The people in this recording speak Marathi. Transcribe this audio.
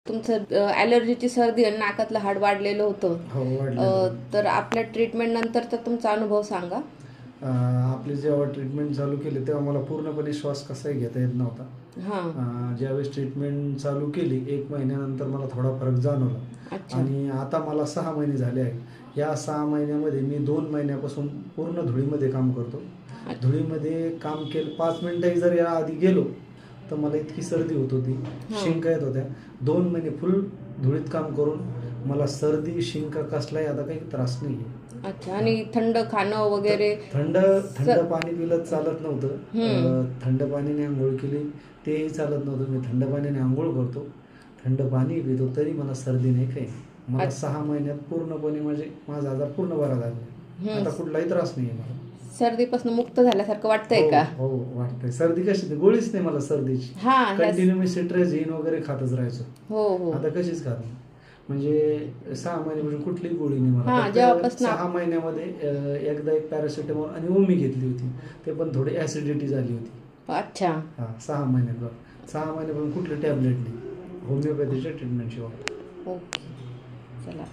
तुमचं ॲलर्जीची सर्दी आणि नाकातलं हाड वाढलेलं होतं. हो वाढलं. तर आपल्या ट्रीटमेंट नंतरचा तुमचा अनुभव सांगा. आपली जेव्हा ट्रीटमेंट चालू केली तेव्हा मला पूर्णपणे श्वास कसाही घेता येत नव्हता. ज्यावेळेस ट्रीटमेंट चालू केली 1 महिन्यानंतर मला थोडा फरक जाणवला. अच्छा. आणि आता मला 6 महिने झाले आहे. या 6 महिन्यामध्ये मी 2 महिन्यापासून पूर्ण धुळीमध्ये काम करतो. धुळीमध्ये काम केलं 5 मिनिटंही जर या आधी गेलो तर मला इतकी सर्दी होत होती, शिंका येत होत्या. 2 महिने फुल धुळीत काम करून मला सर्दी शिंका कसलाही आता काही त्रास नाही आहे. अच्छा. आणि थंड खाणं वगैरे? थंड पाणी पिलं चालत नव्हतं. थंड पाण्याने आंघोळ केली तेही चालत नव्हतं. मी थंड पाण्याने आंघोळ करतो, थंड पाणी पितो, तरी मला सर्दी नाही काही. मला 6 महिन्यात पूर्णपणे माझा आजार पूर्ण बरा झाला. आता कुठलाही त्रास नाही आहे मला. सर्दीपासून मुक्त झाल्यासारखं वाटतंय का? हो वाटतंय. सर्दी कशी गोळीच नाही मला सर्दीची. कंटिन्यू मी सिट्रेझिन वगैरे खातच राहायचो. हो. आता कशीच खात नाही. म्हणजे 6 महिन्यापासून कुठलीही गोळी नाही मला. जेव्हापासून 6 महिन्यामध्ये एकदा एक पॅरासिटामॉल आणि ओमी घेतली होती, ते पण थोडी ॲसिडिटी झाली होती. अच्छा. 6 महिन्यात 6 महिन्यापासून कुठली टॅबलेट नाही, होमिओपॅथीच्या ट्रीटमेंटशिवाय. ओके, चला.